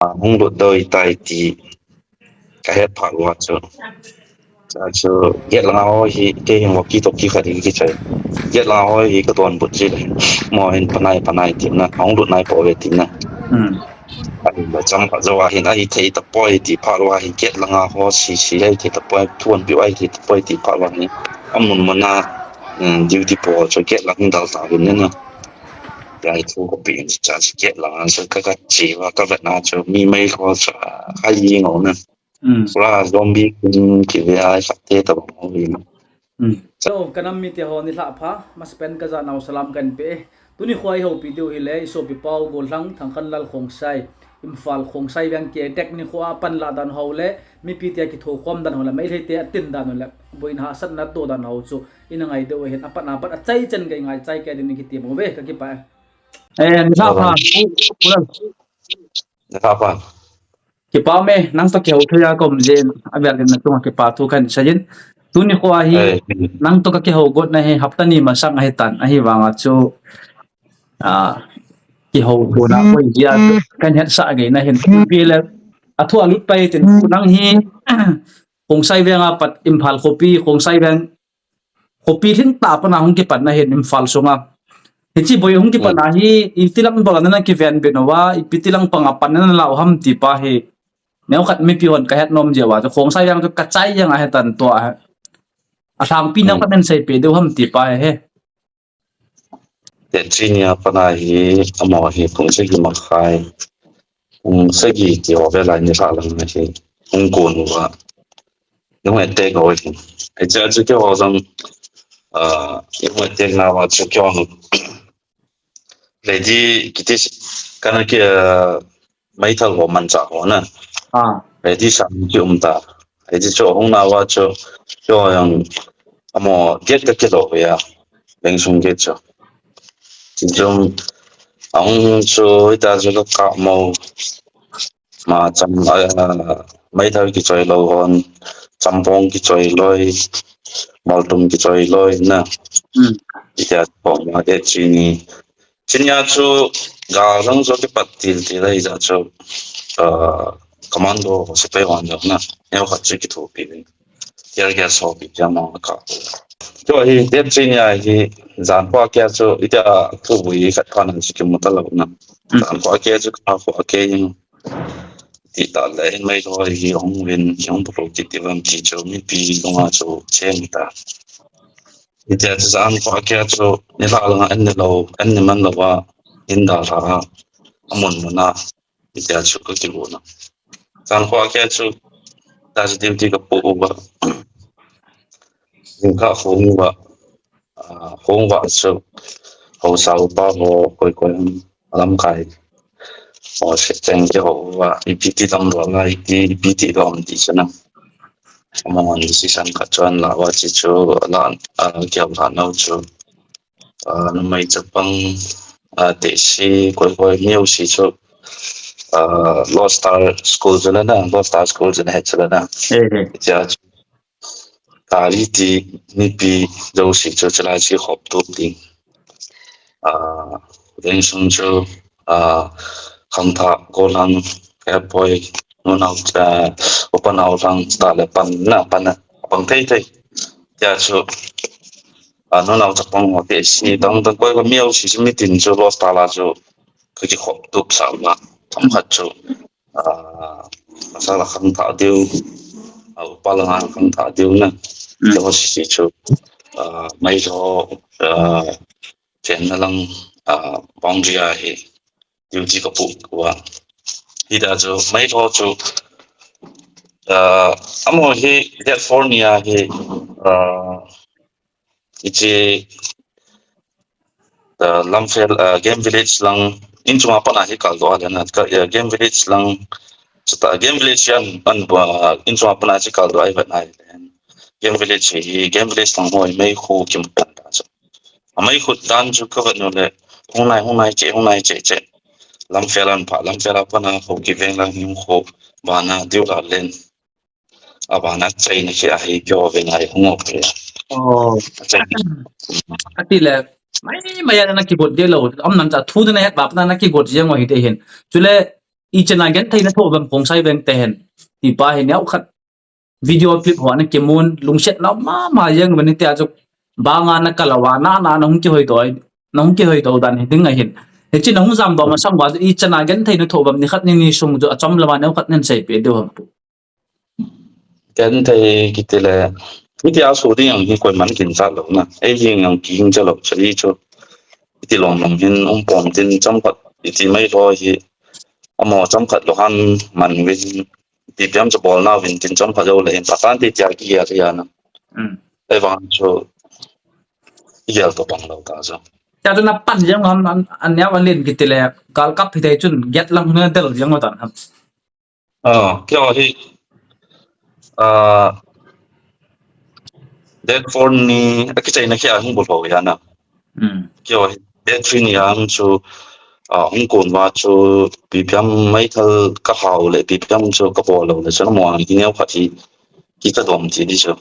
hung lut doi tai ti ka het phak wa chu get la ho hi ke hin wa ki to ki khari ki chai get la ho hi ka ton but ji le mo hin panai tim na hung lut nai po ve tim na ai ba cham ka zo wa hin ai thei ta poi ti pha wa hi get la nga ho si ai thei ta poi thuan bi ai thei ta poi ti pha wa ni amun mana duty po cho get la hin dal ta bin na ai thu ko pi cha get la so ka chi wa ka va na cho mi mai ko cha ai yi ngo na ra zombie ki ve ai sa te ta bo wi na so kanam mi te ho ni la pha mas pen ka za naw salam kan pe tuni khwai ho video hi le so pi pau gol hlang thang khan lal khong sai imphal khong sai bang ke technique khwa pan la dan ho le mi pi te ki tho khom dan ho la mai le te tin dan ho la boin ha sat na to dan ho chu ina ngai de hen apan apan chai chen gai ngai chai ke din ki ti mo ve ka ki pa ni la pha ki pa me nang to ke ho thya kom jen abel na tu ke pa tu kan sajin tu ni khwa hi nang to ka ke ho got na he haptani ma sang he tan a hi wanga chu ki ho ko na ko dia kan het sa ge na hen pi le athu alut pai tin nang hi khong sai venga pat imphal khopi khong sai veng khopi thin ta pa na hong ki pat na hen imphal songa hichi boy hong ki pa na hi itilang ba na ki ven benowa ipitilang pangapan na law ham ti pa he nếu khát mi pion cái hết nom jewa cho khong sai yang cho kachai yang a hetan to a thang pi na kan sai pe do ham ti pa he te chinia pana hi amo hi khong se ki ma khai se ki ti o ve la ni sa la na hi hong ko nu wa nhưng mà te go hi ai cha chu ke ho sang nhưng mà te na wa chu kyo nu le di kiti kana ke mai thal ho man cha ho na le di sam ki ta ai di chu hong na wa chu yang amo get ka ke lo ya beng sung get chu trong ông cho ta cho nó cạo màu mà chăm mấy thứ cái chơi lâu hơn chăm bông cái chơi lôi màu tùng cái chơi lôi nè thì giờ bỏ mà để chuyện nhà cho gà rong cho cái bát thì lấy ra cho commando sẽ phải hoàn thành nè nếu họ chỉ cái thủ bị giờ cái số bị cho nó cạo cho hi đẹp chuyện nhà hi giàn qua kia cho ít thu vui khách quan là chỉ một tờ lâu nè giàn qua kia cho qua kia nhưng thì ta lấy mấy thôi thì ông viên ông pro thì làm chỉ cho mình pi công cho chơi ta thì giờ giàn qua kia cho nếu là anh mình là hiện đại là muốn na thì giờ cho cái kiểu na giàn qua kia cho ta sẽ tìm cái bộ ba những cái không vợ sự hậu sau bao hồ coi coi làm cái họ sẽ tranh cho họ và EPT đồng loại này EPT đồng thì cho nên mà mình sẽ sang các chuyện là và chỉ cho là kiểu là nấu cho nó mấy chục bằng để sĩ coi coi nhiều sĩ cho Lost Star School cho nên là Lost Star School cho nên hết cho nên là giờ大理的那边都是就起来去好多的人生就看他个人也不会我脑我把脑上打了帮太太也就我脑子帮我的是当过个庙其实没定就落打了就可以好多少嘛他们就masalah kan tak adil palangan kan tak adil na cho sĩ cho mấy cho chuyện là lăng bóng gì à thì điều gì có phụ của thì đã cho mấy cho amo hi California hi 이제 lamfel game village lang inchung apa na hi kaldo ada na game village lang seta game village yan inchung apa na hi kaldo ai ban ai game village lang moi mai khu kim tan da so mai khu tan chu ka van le hong nai che lamfel apa na ho ki veng lang him ho bana diu la len abana chai ni ki ai kyo ve ngai hong ok atile mai maya na keyboard de lo am nan cha thu de na bap na keyboard je ngo hi te hin chule i chana gen thai na tho bam khong sai veng ten ti pa he neu khat video clip ho na kemun lungset na ma yang mani te ajo banga na kalawa na nong ki hoi toy nong ki hoi to dan he ding a hin he chi nong jam do ma sam wa i chana gen thai na tho bam ni khat ni sung jo achom lama neu khat nen sei pe do ham pu cái thầy cái thế là cái điều số đi yang quan man kinh sát lo na ai yang kinh cho lo cho đi cho cái lòng hin ông bom tin trong phật cái mấy lo hi amo trong phật lo han man win thì biam cho bol na win tin trong phật lo le pa tan ti tia ki ya na ai vang cho cái to bang lo ta so cha to na pan jang an nya wan len ki te le kal kap thi te chun get lang na del jang ma tan ham cái hi therefore ni cái chạy nó kia không bol ho ya na cái that three ni am cho Hong Kong và cho bị biam mấy thơ các hào lại bị biam cho các bộ lâu là cho nó mòn cái nhau phát thì cái đồng thì đi cho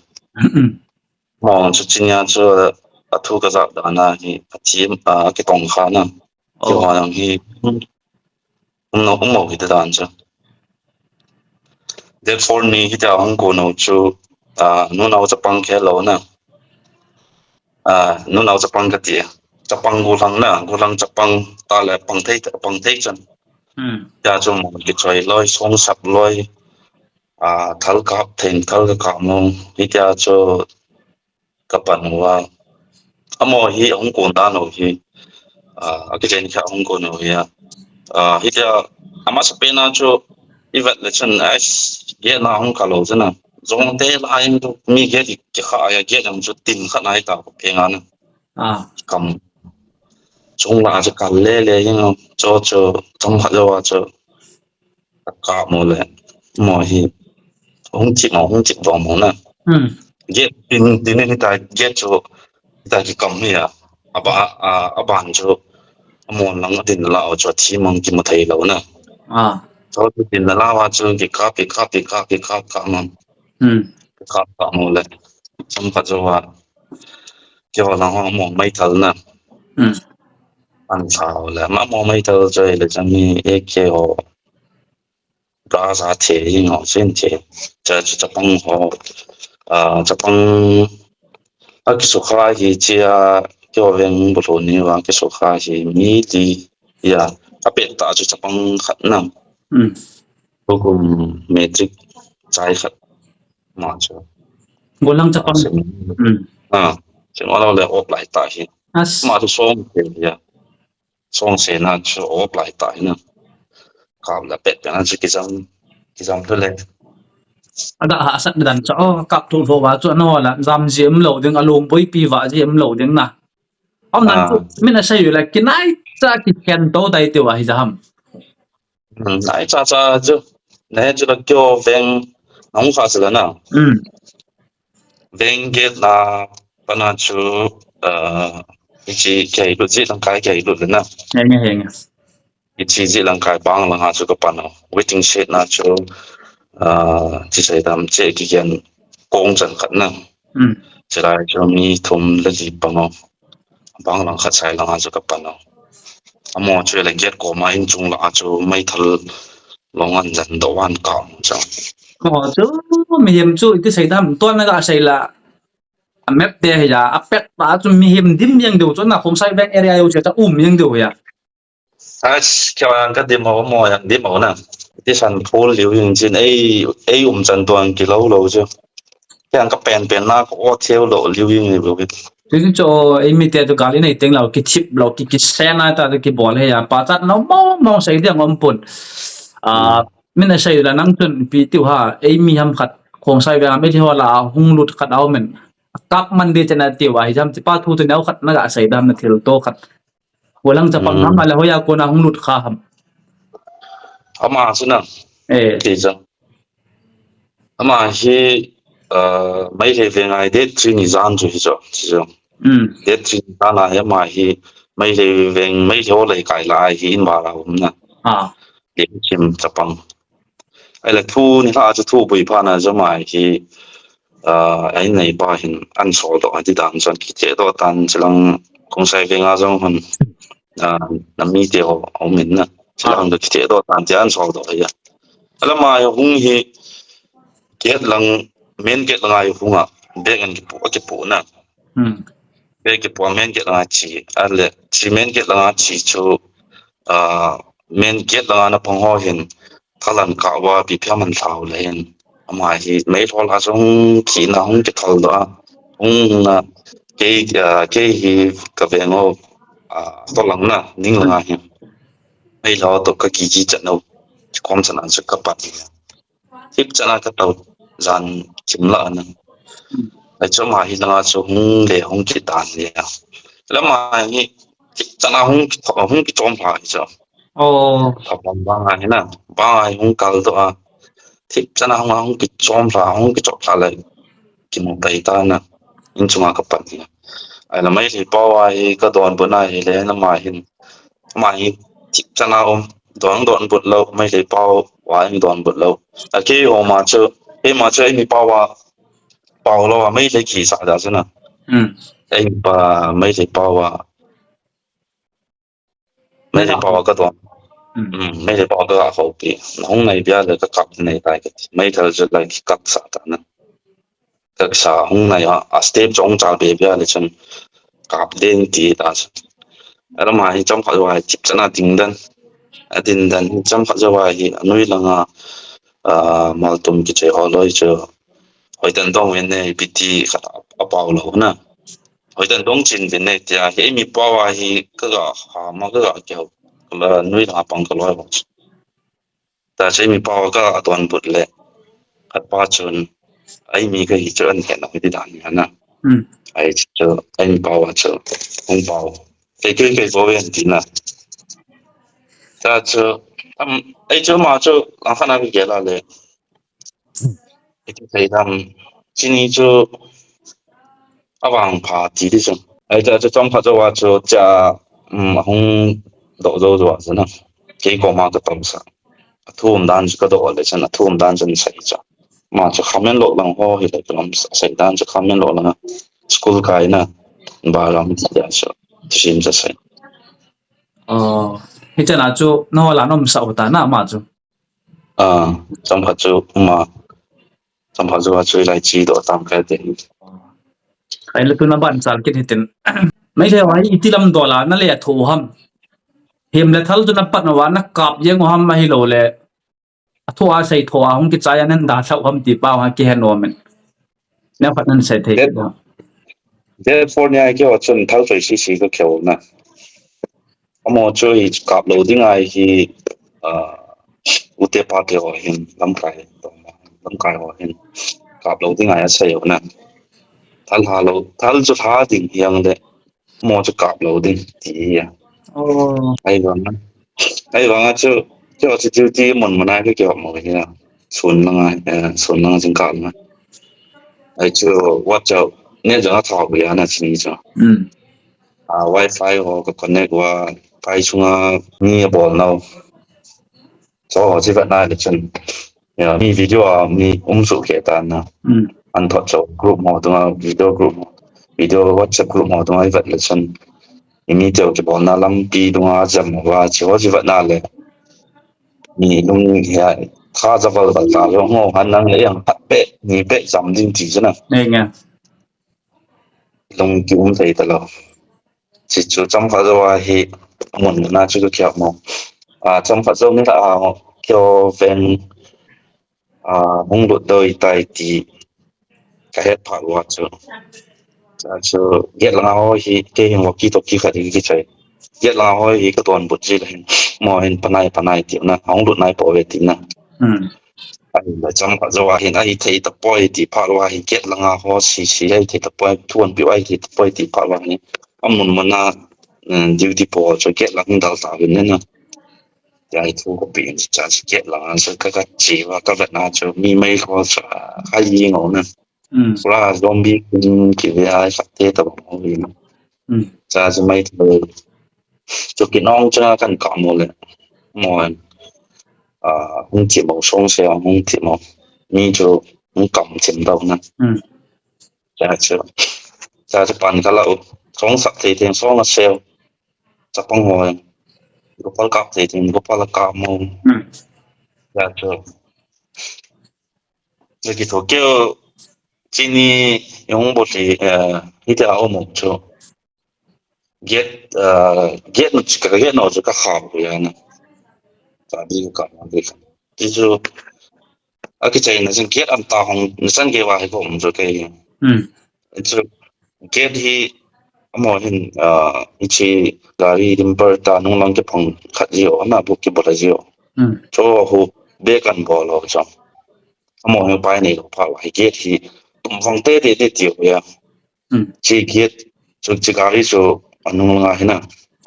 mòn cho chính nhà cho thu cái dạng đó là thì phát triển cái đồng khá nè cái hòa thì nó cũng một cái đàn cho therefore ni cái Hong Kong nó cho nó nào cho bằng cái lâu nè nó nào cho bằng cái gì Japang gulang Japang ta là bằng thế chân ya cho một cái chơi lôi song sập lôi thal cáp mong đi ya cho các bạn hoa amo hi Hong Kong ta nó hi cái chuyện khác Hong Kong nó hi hi ya ama Spain cho event là chân ai ghé na Hong Kong chân à giống thế là ai mi ghé thì cái khai ghé làm cho tìm khả năng ta có tiền ăn cầm chúng là cho cả lê nhưng cho trong hạt đâu cho cả một lệ mọi gì không chịu vào món nè get tin nên ta get cho ta cái cầm này bạn cho món lăng tin là cho chỉ mong chỉ một thầy lâu nè cho tin là lao cho cái cáp mà cáp một lệ trong hạt đâu cho là họ mong mấy thằng nè ăn sao là mà mong mấy thằng chơi là cho mình cái họ ra giá thế họ xin thế cho bằng họ cho bằng cái số khai thì chia cho viên bộ phận này và cái số khai thì mỹ thì ya cái biệt ta cho bằng khẩn nằm cuối cùng metric trái khẩn mà cho ngô lăng cho bằng chỉ nói là ốp lại tại hiện mà tôi xong thì xong sẽ là cho ốp lại tại nữa cảm là biệt là chỉ cái dòng thôi lên ada hasat dan cho kap tu ho wa cho no la zam jem lo ding alom boi pi wa jem lo ding na om nan min a sai la kinai cha ki ken to dai te wa hi jam lại cha chứ nãy chứ là kêu ven nông sản là nào ven cái là bạn nào chú cái luật gì đang cái luật nào nghe cái gì đang cái bang là họ chú cái bạn nào waiting shed nào chú chỉ là làm cái kiện công trình khẩn nào chỉ là cho mi thùng là gì bang là khát sai là họ chú cái bạn nào mà chú là get của máy chung là chú mấy thằng long an dân đồ ăn cọng chứ chú mi hiểm chú cái sai đam toàn là cái sai là map te hay là apet ba chú mi hiểm dim yang điều chỗ nào không sai bank area yêu cho ta yang điều ya theo anh cái điểm màu màu anh điểm màu nè cái sản phố liệu hiện trên ai dân toàn cái lâu chứ cái anh cái pen na có theo lộ liệu hiện này vậy chứ cho em mi te to gali này tiếng là cái chip là cái sen này ta cái ball hay à ba chát nó mau sai tiếng ông pun mình sai là năng chân pi tiêu ha em mi ham khát không sai về mấy thì họ là hung lụt khát áo mình các man đi trên tiêu ai jam chỉ pa thu từ nào khát nó cả sai đam nó thiểu to khát walang sa pangham ala hoya ko na hung lụt kham ama suna thì sao ama hi mấy cái về ngày Tết thì ni gian rồi chứ Tết thì ta là em mà hi mấy cái về mấy cái lấy cái lại hi in vào là nè để chim tập bằng ai là thu ni ta cho thu bùi pa na cho mà hi ai này ba hin ăn số đó thì đang cho cái chế độ tan chỉ là không sai về ngã trong hơn nằm mi tiêu ông mình nè silang được chế độ tàn tian sau đó ya ala mai hung hi kết lang men kết lang ai hung à be ngan ki pu na be ki pu men kết lang chi ale chi men kết lang chi chu men kết lang na pong ho hin kalan ka wa bi pya man thau len ama hi mai thol ha song ki na hung ki thol do hung na ke hi ka ve ngo to lang na ning lang hi mai lo to ka ki ji chan no kom chan an sa ka pa ni tip chana ka tau zan kim la na ai cho ma hi na cho hung le hung ki tan le la ma hi chana hung ki chom pha cho thap ba hi na ba hung kal do tip chana hung ki chom pha hung ki chop pha le ki mo tai ta na in chunga ka pa ni ai la mai hi pa wa hi ka don bu na hi le na ma hi tip chana don but lo mai le pa wa hi don but lo a ke ho ma cho ai mi pa wa pa lo mai le ki sa da na ai pa mai le pa wa ka don mai le pa ka ho pi hong nei bia le ka kap nei tai ka mai thal je lai ki kap sa ta na ka sa hong nei a step chong cha be bia le chen kap den ti ta ara ma hi chom kha wa chip chana ding dan adin dan chom kha wa hi anui langa mal tum ki che ho loi cho hoi dan dong wen nei piti kha a pau lo na hoi dan dong chin bin nei tia he mi pa wa hi ka ga ha ma ka ga ke la nui la pang ka loi box ta che mi pa wa ka ton put le khat pa chun ai mi ka hi chon he na ti dan na ai cho ai mi pa wa cho hong pao ke bo wen ti na ta cho ai cho ma cho la kha na ke la le cái đam今年就往爬地的上，哎，这种爬就话就加红豆肉就话是呢，几个嘛个东西，土唔单个都来真啦，土唔单真细着，嘛就后面落浪好，现在就咁细单就后面落浪啊，school 界呢，把浪地下就就是唔使。Hi chana chu no la nom sa uta na ma chu. trong爬就嘛，trong爬就话最来知道当个的。Ai la tu na ban sal kin hitin. Mai le wa itilam dola na le thu ham. Him le thal tu na pat na wa na kap yeng ham ma hi lo le. Thu a sai thu a hong ki chaya nan da thau ham ti pa ha ki han no men. Na pat nan sai the. California cái họ chuẩn tháo水是个桥呢，我最夾路啲嗌去有啲把條河線諗解河線夾路啲嗌一齊有呢，睇下路睇咗下定樣嘅，我就夾路啲啲啊，係講就啲門嗌佢叫冇嘅啦，順啦先夾嘛，係就我就。呢種一套嘅人啊，似咗。WiFi 我個 connect 話派出啊呢一部腦，所以我知道那裡真，呀呢 video 啊呢數嘅單啊，安托做 group 我同啊 video WhatsApp group 我同啊一份嚟真，呢就嘅部那諗邊同啊就冇話，只我知道那裡，你用係他就個個打咗我可能一樣你別暫定住啫啦。Nga. Long kiếm thấy được rồi, chỉ chú trong phát ra thì muốn na chú cái kiểu mà, trong phát ra như là kiểu ven hông đốt đời tại thì cái hết phát qua chú get là hồi thì cái hình walkie talkie phải đi cái chơi, get là hồi thì cái toàn bút gì là mà hình panai tiếng na, hông đốt này bảo vệ tiếng na. Trong phát ra hiện ai thấy tập bơi thì phát ra hiện kết là họ xí ai thấy tập bơi thuần biểu ai thì tập bơi thì phát ra này ông muốn na duty ball cho kết là không đào tạo được nên là ai thu có biển cho kết là cho các chỉ và các vật nào cho mi mấy có cho hay gì ngộ nè là zombie chỉ ai phát thế tập bóng gì nè cho mấy thứ cho cái nón cho cần cọ một lần mọi không chỉ một song xe không chỉ một như cho không cầm chìm đâu nè cho bàn cái lẩu song sạch thì tiền song là xe cho bông hồi gopal kap te tin gopal kap mo ya cho le ki to kyo chini yung bo ti ita o mo cho get no chika get no ka khap ya na ta di ka ma de ti cho aki chai na sin get am ta hong na san ge wa he ko mo cho ke cho get hi amo hin ichi gari dimper ta nung lang ke phong khat ji o na bu ki bo la ji o cho hu be kan bo lo cho amo hin pai nei ko pha wa get hi tum phong te te ti ya chi get cho chi gari cho anung nga hina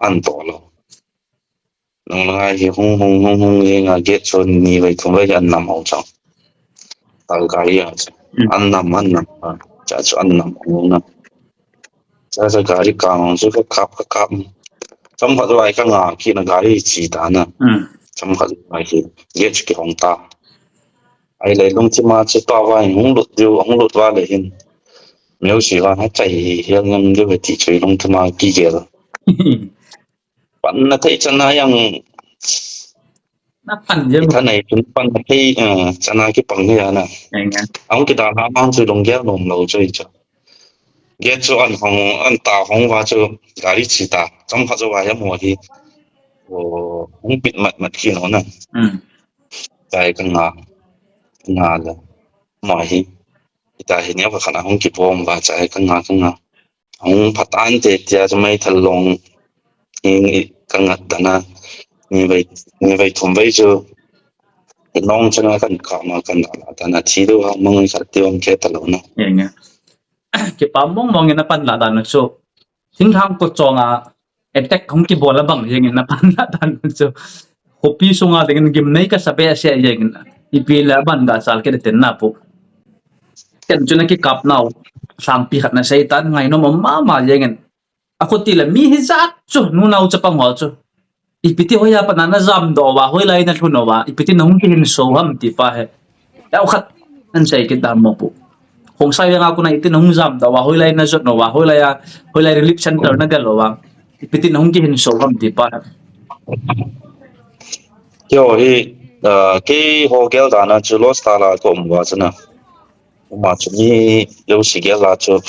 an to lo nung nga hi hung ye nga get cho ni wei thong wei an nam ho cho tal gari ya an nam cha cho an nam ho na cha cha gari ka ngong cho ka kap chom pha wai ka nga ki na gari chi ta na chom pha wai ki get ki hong ta ai lai long chi ma chi ta wai hung lut wa le hin 没有喜欢，还在香港这个地区弄他妈季节了。本来他真那样， na pan je 他那本本他真那个本个那，我给他拿帮助农业农路做着，也做按大红话做哪里去打，怎么做话也冇去，我别密去了呢，在更啊了，冇去。但係你話可能空結波唔話就係更加，空拍單隻隻就咪睇龍，更加等啊，你為同為就龍真係更加嘛更加，但係遲到後冇實地方嘅得咯呢。ke pamong mong na pan la dan so thing thang ko chonga attack hong ki bola bang jeng na pan la dan so hopi sunga dengan game nei ka sabe ase jeng ipila ban ga sal ke ten na po ken chuna ki kap now sampi khat na seitan ngai no mama jeng ako tila mi hizat chu nu nau chapang ho chu ipiti hoya panana jam do wa hoi lai na thuno wa ipiti nong ki hin so ham ti pa he ya khat an sei ki dam mo po kung sai nga ako na itin nong jam da wa hoi lai na jot no wa hoi lai relief center na galo wa ipiti nong ki hin so ham ti pa yo hi cái hồ kéo đàn nó chú lót ta là cũng quá chứ nào mà chú ni有时间啦就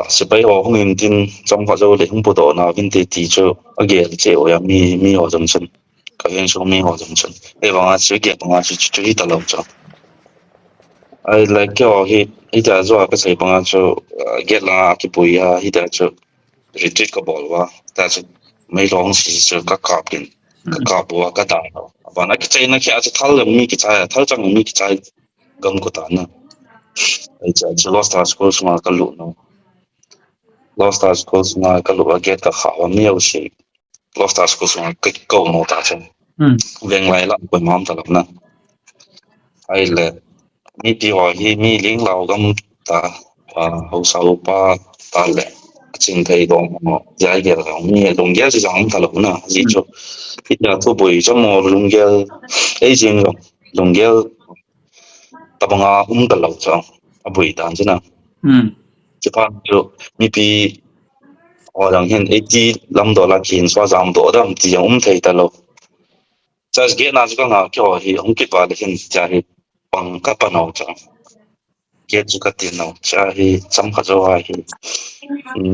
是被我后面听中华州的红不多那边的地就也这我要咪我中村，可以说咪我中村，你往下水给往下去去得了就，哎来叫我去，一点做个谁帮下就get 啦去背啊，一点就 retreat 个波哇，但是没东西就个卡片。ka buwa ka da ba na ki na ki a thal mi ki cha thal chang mi ki cha gam ko ta na ai cha lost our schools ma ka lu no lost our schools ma ka lu get ka kha wa mi au shi lost our schools ma ka ko mo ta chen veng lai la ko mam ta na ai le mi pi ho hi mi ling lao gam ta ho sau pa ta le chính thấy đó mà giải quyết là ông nghe đồng nghĩa là ông ta lúc nào gì cho ít là thu bồi cho một đồng nghĩa ấy riêng rồi đồng nghĩa tập nga ta lúc cho bồi đàn chứ nào chỉ phải cho mi pi ở đằng hiện ấy đi làm đồ là kiến xóa giảm đồ đó chỉ thấy ta lúc cho cái nào cho nào cho thì ông kết quả là hiện tại bằng các bạn nào cho cái cái tiền nào cho thì chăm khát cho ai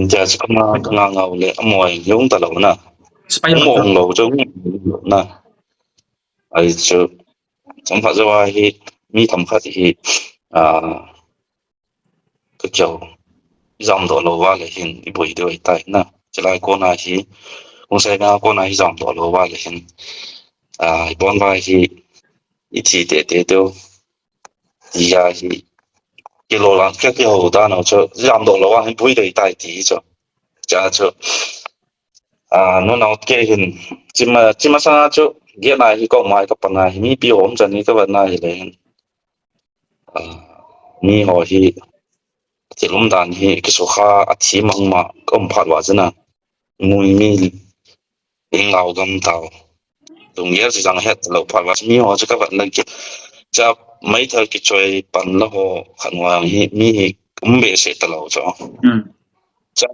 giờ chỉ có mà ngang ngầu lệ mọi giống ta lâu nè mong lâu giống nè ai chứ chăm khát cho ai thì mi thầm khát thì cái kiểu dòng độ lâu vào là hiện buổi đôi tay nè chỉ là con này thì con sẽ nghe con này dòng độ lâu vào là hiện bọn vai thì ít thì đều thì ra thì cái lô lan cái hồ đa nào cho giảm độ lâu anh bùi đầy đại tí cho cha cho nó nào cái hình chỉ mà sao cho cái này thì có mai cái phần này mi biểu hôm chân cái phần này là mi hỏi thì chỉ lúc đàn thì cái số khác chỉ mong mà không phát vào chứ nào mùi mi linh lao gầm tàu đồng nghĩa là rằng hết lâu phát vào mi hỏi cho các bạn này cha mấy thời cái chơi bắn nó hồ khẩn hoàng hi mi cũng bị sẽ tao lâu cho cha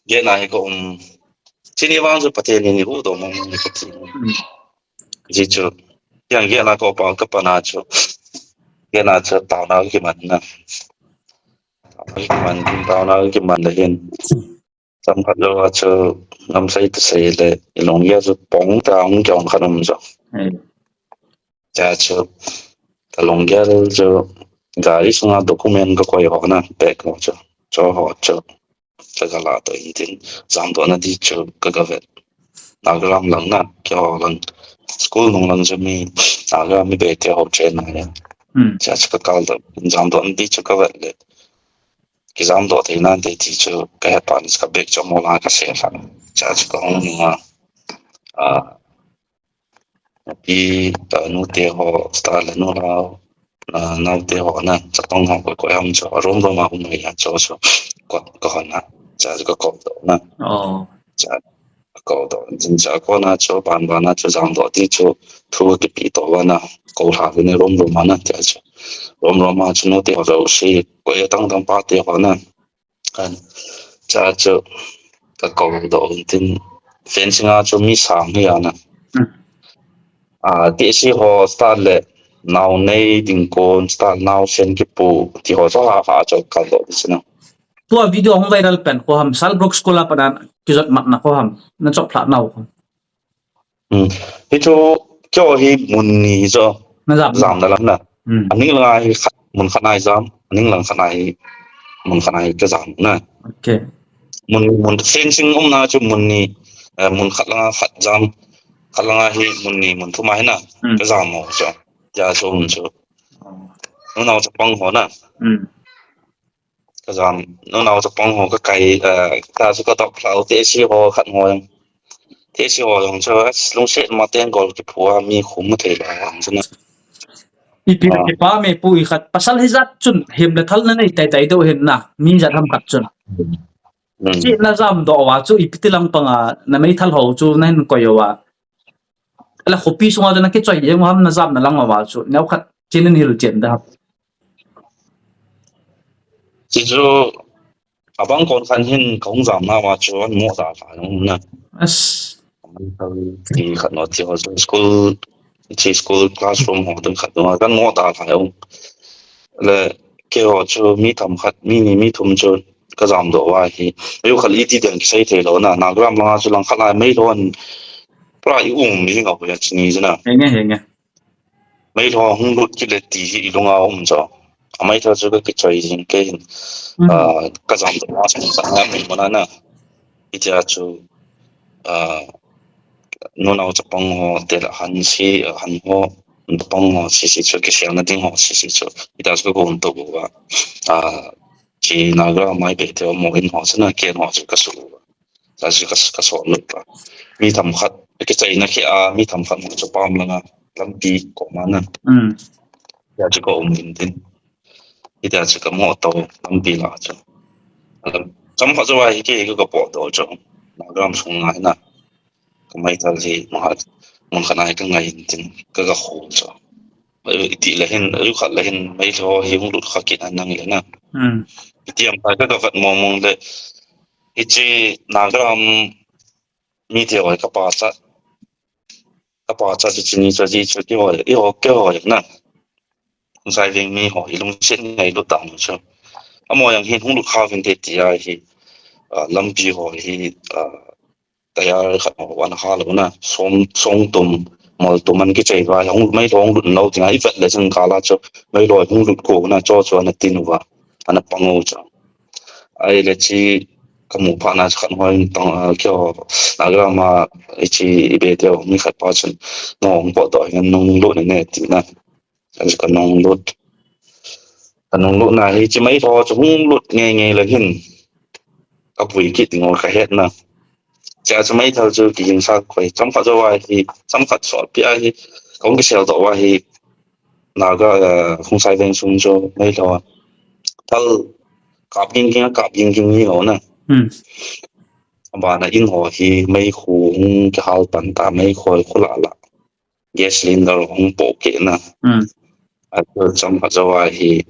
cái này cũng sini wang ju paten ni hu do mong ni pati ji chu yang ye la ko pa ka pa na chu ye na chu tao na ki man na man kim tao na ki man da hin sam khat lo chu ngam sai ta sai le long ye chu pong ta ong kyong khanam jo cha chu ta long ye chu gari sunga document ka koi ho na pek mo chu cho ho chu cha ga la to in zam do na di chu ka ga vet na ga lam lang na kyo lang school nong lang chu mi na ga mi be te ho chen na ya cha cha ka kal do zam do na di chu ka vet le ki zam do te na de ti chu ka ha pa ni ka bek cho mo la ka se fa cha cha ka hong ni ma pi nu te ho sta le no la na te ho na cha tong ho ko ham cho rom rom ma hu mai ya cho cho ko na cha ka ko do na cha ko do jin cha ko na cho ban ban na cho zam do ti cho thu ki pi to wa na ko ha ni rom rom ma na cha cho rom rom ma chu no te ho zo shi ko ya tang tang pa te ho na kan cha cho ka ko do tin fencing a cho mi sang ni ya na ti si ho start le now nei ding kon start now sen ki pu ti ho so ha cho ka do dis na tua video hong viral pen ko ham Salbrook school pa dan kizot mak na ko ham na chop phla naw ko hi chu kyo hi mun ni zo na zam na lam na aning la hi mun khanai zam aning lang khanai mun khanai ka zam na okay mun fencing na chu mun ni mun khatla khat zam khatla hi mun ni mun thu mai na ka zam mo cho ja so mun chu no na cha pang ho na ka zam no na cha pang ho ka kai ka su ka tok phlau te si ho khat ho thế thì họ dùng cho lúc sẽ mà tên gọi cái phùa mi khủng một thể là làm cho nó ipi pa me pu i khat pasal hizat chun him le thal na nei tai tai do hin na mi za tham khat chun chi na zam do wa chu ipi lang panga na mai thal ho chu nan ko yo wa ala khopi sunga na ke choi ye ham na zam na lang wa chu neu khat chinin hil chen da chỉ cho abang kon khan hin kong zam na wa chu an mo da fa na as thì khát nó thì họ school chỉ school classroom họ từng khát nó cái nó đã phải không là cái họ cho mi thầm khát mi thầm cho cái giảm độ vào thì nếu khát ít tiền cái xây thế đó na nào cái làm cho làm khát lại mấy thôi phải mình ngọc vậy chỉ như thế nào nghe mấy thôi không lụt cái lệ tí lúc nào không cho mấy thôi cho cái chơi gì cái giảm độ vào xong rồi mình muốn na ít cho nó nào cho bông họ để là hắn họ bông họ xí cho cái xe nó tiếng họ xí cho ít là cái công đồ của chỉ nào cái máy bị theo mô hình họ sẽ là kiện họ cho cái số là chỉ cái số lượng là mi thầm khát cái chạy nó khi mi thầm khát cho bom là làm gì của mà nè giờ chỉ có ổn định tin ít là chỉ có một tàu làm gì là cho trong họ cho vay cái bộ đồ cho nào cái làm xuống lại nè mấy thằng gì mà mình khả năng cái ngày cái khổ cho thì là hiện lúc khác là hiện mấy thằng hiện lúc khác kiện anh năng vậy nè thì em phải cái vật mong để cái gì nào cái làm mi theo cái bà cha thì chỉ cho gì cho cái hỏi nè không sai vì mi hỏi lúc sinh ngày lúc tạm cho mà yang hiện lúc khác thì thì làm gì hỏi thì tayar khat wan ha lo na song tum mol tum an ki chei wa hong mai rong lut no tinga i vet le sang kala cho mai lo hong lut ko na cho na tin wa ana pango cho ai le chi kamu pa na khat hoi tong kyo na gra ma chi be te mi khat pa chen nong po do ngan nong lut ne ti na an ka nong lut na chi mai ro chung lut nge le hin ka pui ki ting ka het na cha cho mấy thằng chú kiến sát quay trong phát cho vay thì trong phát sọt bia thì có cái sẹo tổ vay thì nào cái không sai bên xuống cho mấy thằng thằng cặp yên kinh như họ nè và là yên họ thì mấy khu cái hal bản ta mấy khối khu lạ gas cylinder không bộ kiện nè trong phát cho vay thì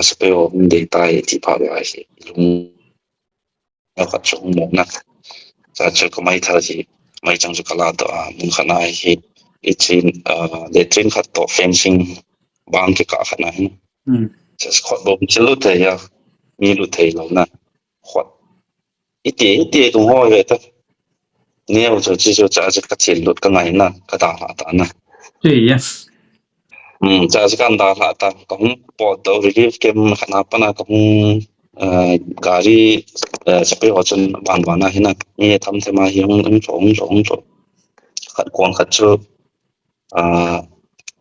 spare để tay thì phá vay thì luôn nó phát xuống một nè cha chu ko mai thar ji mai chang chu kala to mun khana hi ichin le train khat to fencing bang ke ka khana hin just khot bom chilu te ya mi lu te lo na khot ite tung ho ye ta nhiều cho chỉ cho cha cái tiền lụt cái ngày na cái đà hạ ta na thì cha cái đà hạ ta cũng bỏ đầu relief kem khả năng pana cũng gari sắp tới họ chân bàn bàn na hina nghe thăm thêm mà hiong ông chỗ khát quang khát cho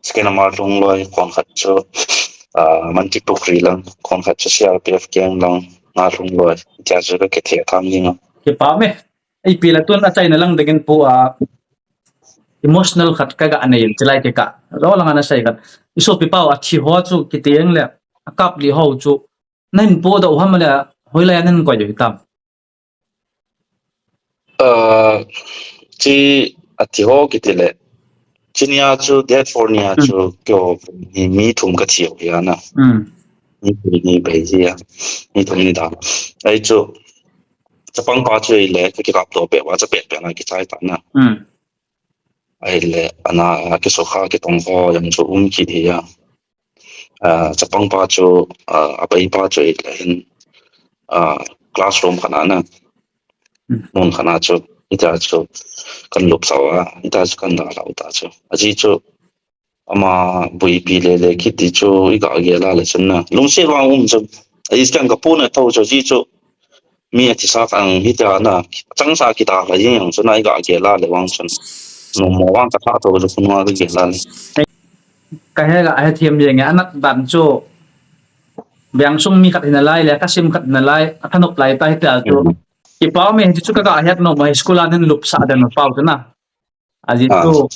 scan mà rung loi quang khát cho mình chỉ bục rì lăng quang khát cho CRPF kem lăng mà rung loi cha cái thiệt tham gì nó cái bảo mẹ ai pila tuan acai na lang dengan po emotional khat kaga anay chilai ke ka ro lang ana sai kat iso pipao achi ho chu kitieng le akap li ho chu nain po da uham le hoila nan ko jo tam chi atiho kitile chinia chu California chu kyo mi thum ka thiu ya na ni beji ya ni thum ni da ai chu chapang pa chu ile ke kap to pe wa cha pe pe na ki chai ta na ai le ana ke so kha ke tong ho yang chu ki thi ya chapang pa chu apai pa chu ile hin classroom khana na mon khana chu ita chu kan lup sawa ita chu kan da la uta chu aji chu ama bui pi le ki ti chu i ga ge la le chen na lung se wang chu ai skan ka pu na to chu ji chu mi ati sa kan hi ta na chang sa ki ta la yin yang chu na i ga ge la le wang chen no mo wang ka ta to chu kun wa ge la le cái hay là ai thêm gì nghe anak dan chu biang sung mi khat hinalai le ka sim khat hinalai athanop lai tai ta chu ki pau me chu ka ga het no mai school an lup sa den pau chu na aji tu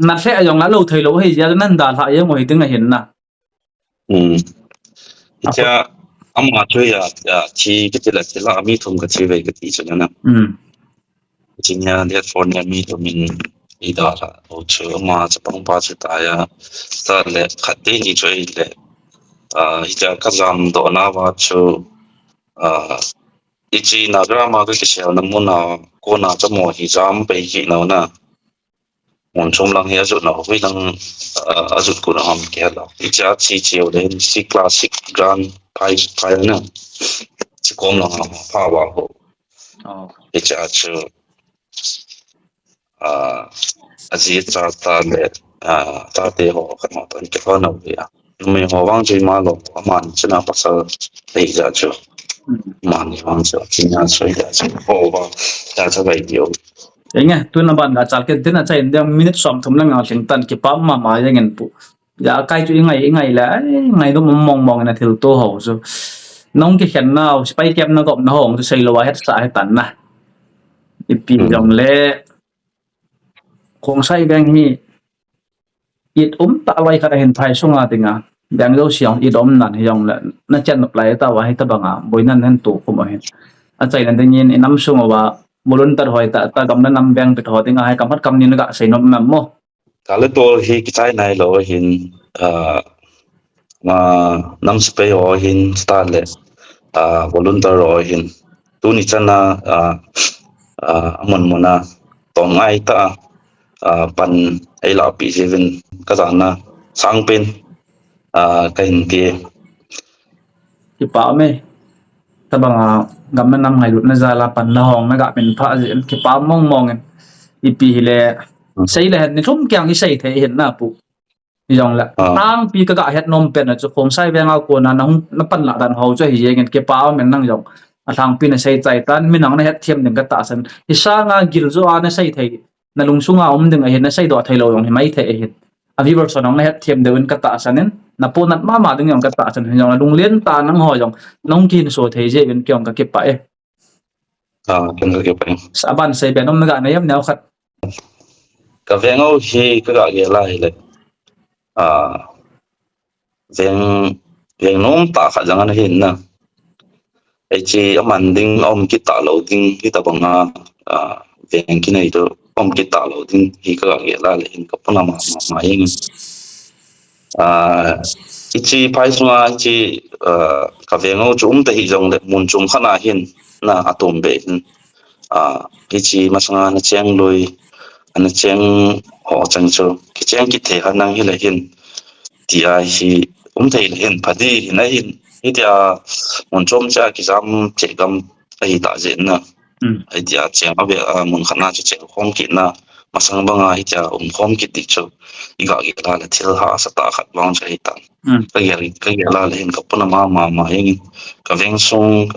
na se ayong la lo thei lo hei ja nan da la ye moi ting a hin na ita amma chu ya chi ki la mi thum ka chi ve ka ti chu na Virginia California mi to min ida la o chu ma cha pang pa chu ta ya ta le khate ni choi le ita ka zam do na wa chu ichi na gra ma ka shi na mu na ko na cha mo hi jam pe ki na na mon chom lang ya zu na hui lang azut ku na ham ke la icha chi chi o le si classic grand pai na chi kom lang pa wa ho icha chu aji cha ta le ta te ho ka ma tan ke ho na ya me ho wang ji ma lo man china pa sa le ja chu man wang chu chinya soi ja chu ho ba ta cha bai dio nghe tôi nói bạn đã chặt cái tên là chạy đang minute som thum lang ngào tan cái pam mà yang pu ya kai chu ngày là ngày đó mong mong là thiếu tô hồ rồi nông cái khen nào spay kem nó gọm nó hồng tôi xây lo hết sa hết tận na ipi dòng le khong sai bang hi it ta lai ka hen thai sunga tinga bang do siang it nan hi yong la na chan apply ta wa hi ta banga boinan hen tu ko ma hen a chai nan den yin inam sunga wa volunteer hoi ta gam na nam bang pe tho tinga hai kam hat kam ni na ga sei nom nam mo ka le to hi ki chai nai lo hin ma nam spay o hin sta le volunteer o hin tu ni chana mon mona tong ai ta pan ai la pi seven ka na sang pen ka hin ti ki pa me ta banga gam na nam ngai lut na za la pan la hong na ga pen pha ki pa mong ipi le sei le ni thum kyang i sei the hin na pu yong la tang pi ka ga het nom pen na chu khom sai venga ko na na pan la dan ho chu hi yeng ke pa men nang yong a thang pi na sei chai tan min nang na het thiam ding ka ta san hi sa nga gil zo a na sei thei na lung sunga ding a hin na sei do thei lo yong hi mai the hin a vi version nang na het thiam de win ka ta sanin na po nat ma ding yong ka ta san yong la lung len ta nang ho yong nong kin so thei je win kyong ka ke pa ken ka ke pa sa ban sei be nom na ga na yam nau khat ka vengo hi ka ga ge lai le veng nom ta kha jang an hin na ai chi aman ding ki ta lo ding ki ta banga veng ki nei to ki ta lo ding hi ka ga ge la le in ka puna ma yin ichi pai sunga chi ka vengo chum te hi jong le mun chum khana hin na atom be cái chi mà sang nó chém lùi anh chém họ chẳng cho cái chém cái thể khả năng như là hiện thì thì thấy là hiện phải đi hiện nay hiện thì muốn trông cha cái giam chạy cầm ấy đại diện nè ấy thì chém ở việc muốn khả năng cho chạy không kỹ nè mà sang bằng ấy thì không kỹ được cho ý cái là thiếu hạ sát khát vọng cho hiện cái là hiện cấp nó mà hiện cái viên sung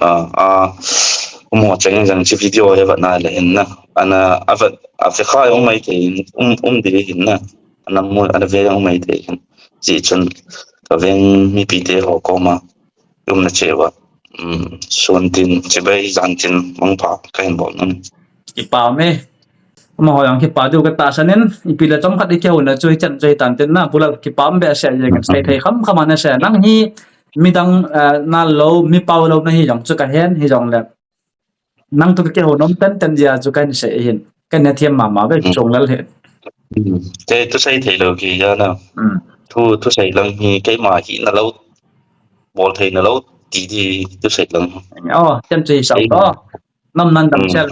một trong những cái video ấy vẫn là hiện nè anh phải khai ông mấy thì đi hiện nè anh muốn anh về ông mấy thì chỉ chân cái viên mi bị họ có mà là chế và xuân tin chế bây dàn tin mong phá cái hình bọn nó ipa me mà hỏi ang kipa du cái ta sanen ipila trong khát đi kêu na chơi chân chơi tàn tin na pula kipa be sẽ cái sai thấy khăm khăm anh sẽ nang hi mi dang na lâu mi pau lâu na hi dòng cho cái hen hi dòng là nang tu cái hồ nôm tân tân dia cho cái sẽ hiện cái này thêm mà cái trồng lên hiện thế tôi thấy thấy được thì ra nào tôi thấy lần thì cái mà chỉ là lâu bỏ thấy là lâu thì tôi thấy lần chân chơi sầu đó năm năm đậm xe